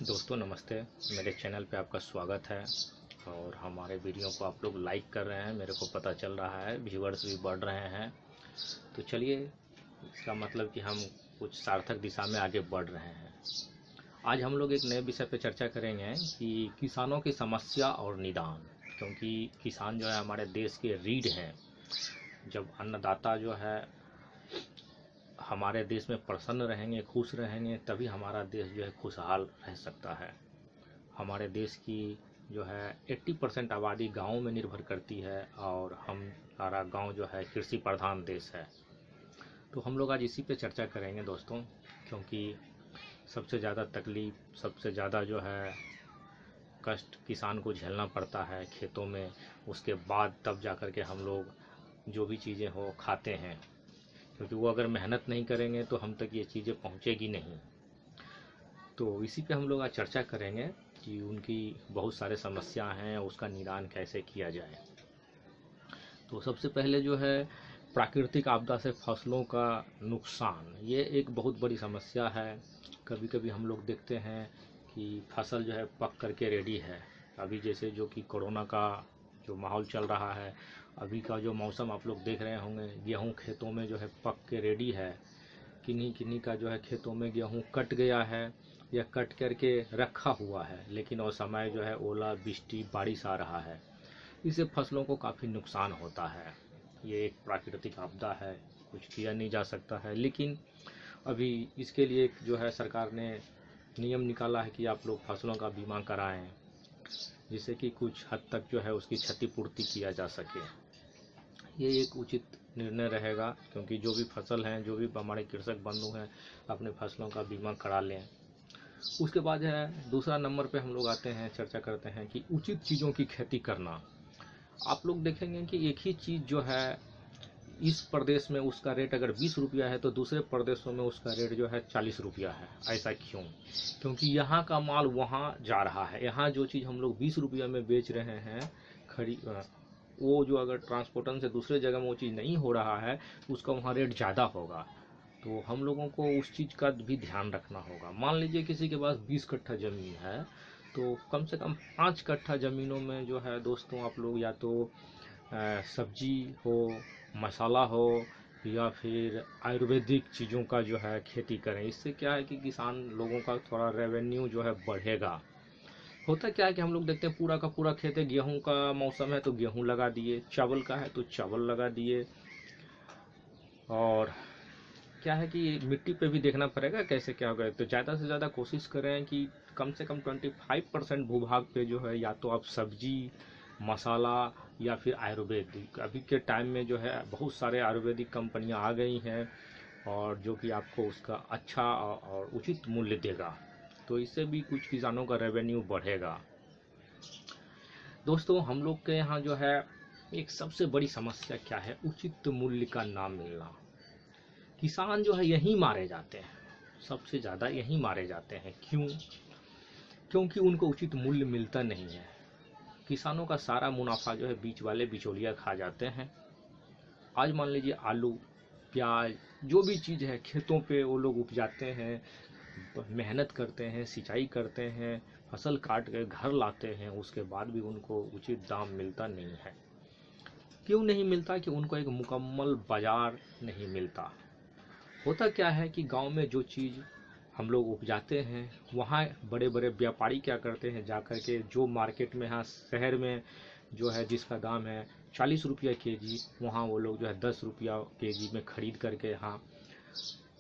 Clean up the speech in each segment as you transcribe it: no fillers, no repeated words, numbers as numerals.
दोस्तों नमस्ते। मेरे चैनल पे आपका स्वागत है और हमारे वीडियो को आप लोग लाइक कर रहे हैं, मेरे को पता चल रहा है, व्यूअर्स भी बढ़ रहे हैं। तो चलिए, इसका मतलब कि हम कुछ सार्थक दिशा में आगे बढ़ रहे हैं। आज हम लोग एक नए विषय पे चर्चा करेंगे कि किसानों की समस्या और निदान, क्योंकि किसान जो है हमारे देश के रीढ़ हैं। जब अन्नदाता जो है हमारे देश में प्रसन्न रहेंगे, खुश रहेंगे, तभी हमारा देश जो है खुशहाल रह सकता है। हमारे देश की जो है 80% आबादी गाँव में निर्भर करती है और हमारा गांव जो है कृषि प्रधान देश है। तो हम लोग आज इसी पे चर्चा करेंगे दोस्तों, क्योंकि सबसे ज़्यादा तकलीफ, सबसे ज़्यादा जो है कष्ट किसान को झेलना पड़ता है खेतों में। उसके बाद तब जा कर के हम लोग जो भी चीज़ें हो खाते हैं, क्योंकि वो अगर मेहनत नहीं करेंगे तो हम तक ये चीज़ें पहुँचेगी नहीं। तो इसी पे हम लोग आज चर्चा करेंगे कि उनकी बहुत सारे समस्या हैं, उसका निदान कैसे किया जाए। तो सबसे पहले जो है प्राकृतिक आपदा से फसलों का नुकसान, ये एक बहुत बड़ी समस्या है। कभी कभी हम लोग देखते हैं कि फसल जो है पक करके रेडी है। अभी जैसे जो कि कोरोना का जो माहौल चल रहा है, अभी का जो मौसम आप लोग देख रहे होंगे, गेहूँ खेतों में जो है पक के रेडी है। किन्हीं किन्हीं का जो है खेतों में गेहूँ कट गया है या कट करके रखा हुआ है, लेकिन वो समय जो है ओला वृष्टि बारिश आ रहा है, इससे फसलों को काफ़ी नुकसान होता है। ये एक प्राकृतिक आपदा है, कुछ किया नहीं जा सकता है। लेकिन अभी इसके लिए जो है सरकार ने नियम निकाला है कि आप लोग फसलों का बीमा कराएं, जिससे कि कुछ हद तक जो है उसकी क्षतिपूर्ति किया जा सके। ये एक उचित निर्णय रहेगा, क्योंकि जो भी फसल हैं, जो भी हमारे कृषक बंधु हैं, अपने फसलों का बीमा करा लें। उसके बाद है दूसरा नंबर पे हम लोग आते हैं, चर्चा करते हैं कि उचित चीज़ों की खेती करना। आप लोग देखेंगे कि एक ही चीज़ जो है इस प्रदेश में उसका रेट अगर 20 रुपया है तो दूसरे प्रदेशों में उसका रेट जो है 40 रुपया है। ऐसा क्यों? क्योंकि यहाँ का माल वहाँ जा रहा है। यहाँ जो चीज़ हम लोग 20 रुपया में बेच रहे हैं वो जो अगर ट्रांसपोर्टन से दूसरे जगह में वो चीज़ नहीं हो रहा है, उसका वहाँ रेट ज़्यादा होगा। तो हम लोगों को उस चीज़ का भी ध्यान रखना होगा। मान लीजिए किसी के पास 20 कट्ठा ज़मीन है, तो कम से कम 5 कट्ठा ज़मीनों में जो है दोस्तों आप लोग या तो सब्जी हो, मसाला हो, या फिर आयुर्वेदिक चीज़ों का जो है खेती करें। इससे क्या है कि किसान लोगों का थोड़ा रेवेन्यू जो है बढ़ेगा। होता क्या है कि हम लोग देखते हैं पूरा का पूरा खेत है, गेहूं का मौसम है तो गेहूं लगा दिए, चावल का है तो चावल लगा दिए। और क्या है कि मिट्टी पे भी देखना पड़ेगा कैसे क्या होगा। तो ज़्यादा से ज़्यादा कोशिश करें कि कम से कम 25% भूभाग पे जो है या तो आप सब्जी, मसाला या फिर आयुर्वेदिक। अभी के टाइम में जो है बहुत सारे आयुर्वेदिक कंपनियां आ गई हैं और जो कि आपको उसका अच्छा और उचित मूल्य देगा। तो इससे भी कुछ किसानों का रेवेन्यू बढ़ेगा। दोस्तों हम लोग के यहाँ जो है एक सबसे बड़ी समस्या क्या है, उचित मूल्य का ना मिलना। किसान जो है यहीं मारे जाते हैं, सबसे ज़्यादा यहीं मारे जाते हैं। क्यों? क्योंकि उनको उचित मूल्य मिलता नहीं है। किसानों का सारा मुनाफा जो है बीच वाले बिचौलिया खा जाते हैं। आज मान लीजिए आलू, प्याज, जो भी चीज़ है खेतों पे वो लोग उपजाते हैं, मेहनत करते हैं, सिंचाई करते हैं, फसल काट के घर लाते हैं, उसके बाद भी उनको उचित दाम मिलता नहीं है। क्यों नहीं मिलता? कि उनको एक मुकम्मल बाजार नहीं मिलता। होता क्या है कि गांव में जो चीज़ हम लोग उपजाते हैं, वहाँ बड़े बड़े व्यापारी क्या करते हैं, जा कर के जो मार्केट में, यहाँ शहर में जो है जिसका दाम है 40 रुपया केजी, वहाँ वो लोग जो है 10 रुपया केजी में खरीद करके यहाँ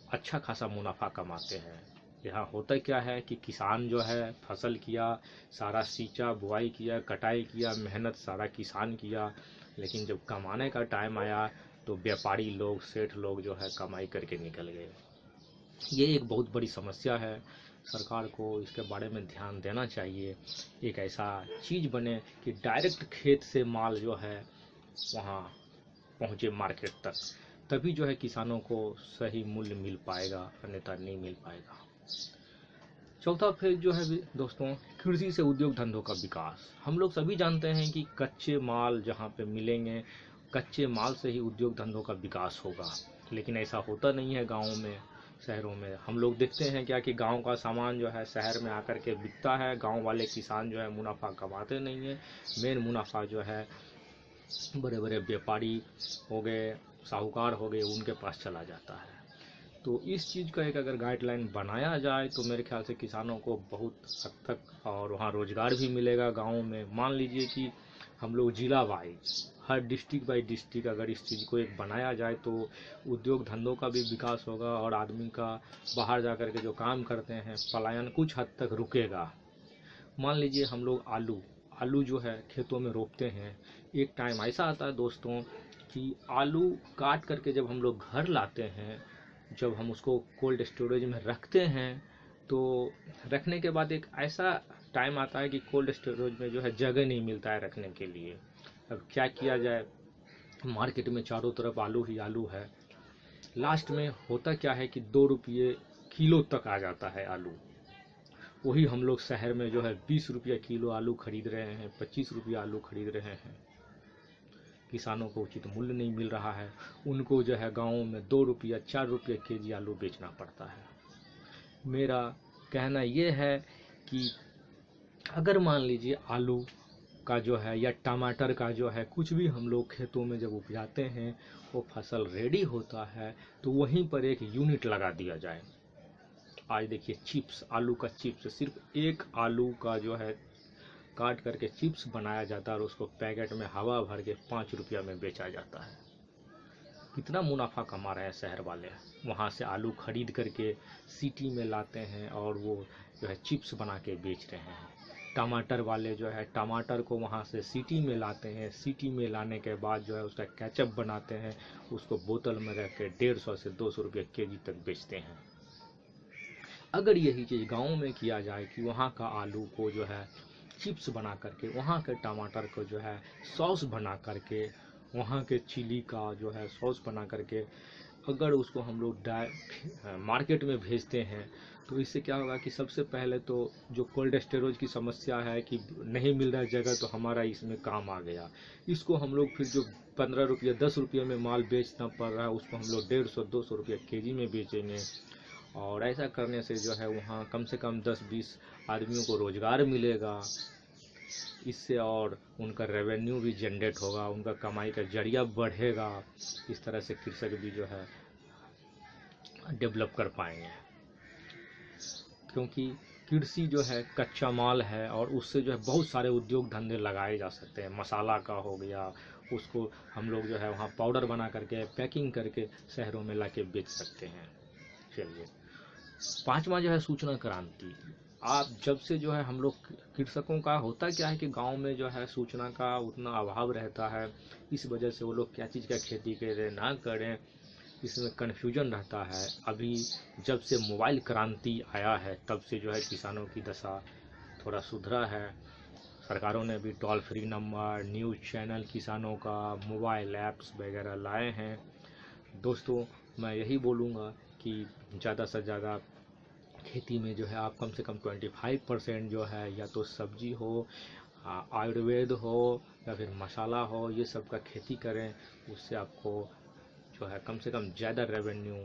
अच्छा खासा मुनाफा कमाते हैं। यहाँ होता क्या है कि किसान जो है फसल किया, सारा सींचा, बुआई किया, कटाई किया, मेहनत सारा किसान किया, लेकिन जब कमाने का टाइम आया तो व्यापारी लोग, सेठ लोग जो है कमाई करके निकल गए। ये एक बहुत बड़ी समस्या है। सरकार को इसके बारे में ध्यान देना चाहिए। एक ऐसा चीज़ बने कि डायरेक्ट खेत से माल जो है वहाँ पहुँचे मार्केट तक, तभी जो है किसानों को सही मूल्य मिल पाएगा, अन्यथा नहीं मिल पाएगा। चौथा फेज जो है दोस्तों, कृषि से उद्योग धंधों का विकास। हम लोग सभी जानते हैं कि कच्चे माल जहाँ पे मिलेंगे, कच्चे माल से ही उद्योग धंधों का विकास होगा, लेकिन ऐसा होता नहीं है गाँव में। शहरों में हम लोग देखते हैं क्या कि गांव का सामान जो है शहर में आकर के बिकता है। गांव वाले किसान जो है मुनाफा कमाते नहीं है। मेन मुनाफा जो है बड़े बड़े व्यापारी हो गए, साहूकार हो गए, उनके पास चला जाता है। तो इस चीज़ का एक अगर गाइडलाइन बनाया जाए तो मेरे ख्याल से किसानों को बहुत हद तक और वहाँ रोजगार भी मिलेगा गाँव में। मान लीजिए कि हम लोग जिला wise her district by district अगर इस चीज़ को एक बनाया जाए तो उद्योग धंधों का भी विकास होगा और आदमी का बाहर जा कर के जो काम करते हैं पलायन कुछ हद तक रुकेगा। मान लीजिए हम लोग आलू आलू जो है खेतों में रोपते हैं। एक टाइम ऐसा आता है दोस्तों कि आलू काट करके जब हम लोग घर लाते हैं, जब हम उसको कोल्ड स्टोरेज में रखते हैं, तो रखने के बाद एक ऐसा टाइम आता है कि कोल्ड स्टोरेज में जो है जगह नहीं मिलता है रखने के लिए। अब क्या किया जाए, मार्केट में चारों तरफ आलू ही आलू है। लास्ट में होता क्या है कि 2 रुपये किलो तक आ जाता है आलू। वही हम लोग शहर में जो है 20 रुपये किलो आलू खरीद रहे हैं, 25 रुपये आलू खरीद रहे हैं। किसानों को उचित मूल्य नहीं मिल रहा है। उनको जो है गाँव में 2 रुपया 4 रुपये केजी आलू बेचना पड़ता है। मेरा कहना ये है कि अगर मान लीजिए आलू का जो है या टमाटर का जो है कुछ भी हम लोग खेतों में जब उपजाते हैं, वो फसल रेडी होता है तो वहीं पर एक यूनिट लगा दिया जाए। आज देखिए चिप्स, आलू का चिप्स, सिर्फ एक आलू का जो है काट करके चिप्स बनाया जाता है और उसको पैकेट में हवा भर के 5 रुपया में बेचा जाता है। कितना मुनाफा कमा रहे हैं शहर वाले। वहाँ से आलू खरीद करके सिटी में लाते हैं और वो जो है चिप्स बना के बेच रहे हैं। टमाटर वाले जो है टमाटर को वहाँ से सिटी में लाते हैं, सिटी में लाने के बाद जो है उसका केचप बनाते हैं, उसको बोतल में रख के 150 से 200 रुपये केजी तक बेचते हैं। अगर यही चीज़ गाँव में किया जाए कि वहाँ का आलू को जो है चिप्स बना करके, वहाँ के टमाटर को जो है सॉस बना करके, वहाँ के चिली का जो है सॉस बना करके अगर उसको हम लोग मार्केट में भेजते हैं तो इससे क्या होगा कि सबसे पहले तो जो कोल्ड स्टोरेज की समस्या है कि नहीं मिल रहा है जगह, तो हमारा इसमें काम आ गया। इसको हम लोग फिर जो 15 रुपये 10 रुपये में माल बेचना पड़ रहा है उसको हम लोग 150-200 रुपये केजी में बेचेंगे। और ऐसा करने से जो है वहाँ कम से कम 10-20 आदमियों को रोज़गार मिलेगा इससे, और उनका रेवेन्यू भी जनरेट होगा, उनका कमाई का जरिया बढ़ेगा। इस तरह से कृषक भी जो है डेवलप कर पाएंगे, क्योंकि कृषि जो है कच्चा माल है और उससे जो है बहुत सारे उद्योग धंधे लगाए जा सकते हैं। मसाला का हो गया, उसको हम लोग जो है वहाँ पाउडर बना करके पैकिंग करके शहरों में ला के बेच सकते हैं। चलिए, पांचवा जो है सूचना क्रांति। आप जब से जो है हम लोग कृषकों का होता क्या है कि गांव में जो है सूचना का उतना अभाव रहता है, इस वजह से वो लोग क्या चीज़ का खेती करें ना करें इसमें कन्फ्यूजन रहता है। अभी जब से मोबाइल क्रांति आया है तब से जो है किसानों की दशा थोड़ा सुधरा है। सरकारों ने भी toll free number, news channel किसानों का, मोबाइल ऐप्स वगैरह लाए हैं। दोस्तों, मैं यही बोलूँगा कि ज़्यादा से ज़्यादा खेती में जो है आप कम से कम 25% जो है या तो सब्जी हो, आयुर्वेद हो या फिर मसाला हो, ये सब का खेती करें। उससे आपको जो है कम से कम ज़्यादा रेवेन्यू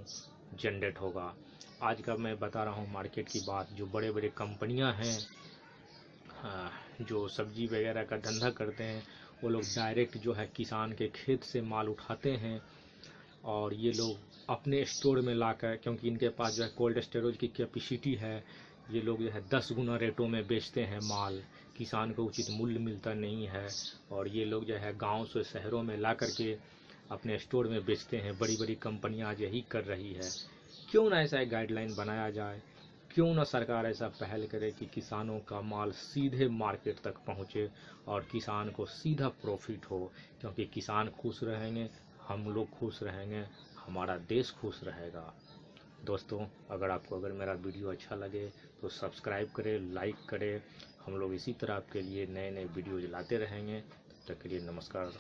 जनरेट होगा। आज का मैं बता रहा हूँ मार्केट की बात, जो बड़े बड़े कंपनियाँ हैं जो सब्जी वगैरह का धंधा करते हैं, वो लोग डायरेक्ट जो है किसान के खेत से माल उठाते हैं और ये लोग अपने स्टोर में लाकर, क्योंकि इनके पास जो है कोल्ड स्टोरेज की कैपेसिटी है, ये लोग जो है 10 गुना रेटों में बेचते हैं माल। किसान को उचित मूल्य मिलता नहीं है और ये लोग जो है गांव से शहरों में ला करके अपने स्टोर में बेचते हैं। बड़ी बड़ी कंपनियां आज यही कर रही है। क्यों ना ऐसा एक गाइडलाइन बनाया जाए, क्यों ना सरकार ऐसा पहल करे कि किसानों का माल सीधे मार्केट तक पहुंचे और किसान को सीधा प्रॉफिट हो। क्योंकि किसान खुश रहेंगे, हम लोग खुश रहेंगे, हमारा देश खुश रहेगा। दोस्तों, अगर मेरा वीडियो अच्छा लगे तो सब्सक्राइब करें, लाइक करें। हम लोग इसी तरह आपके लिए नए नए वीडियोज लाते रहेंगे। तब तक के लिए नमस्कार।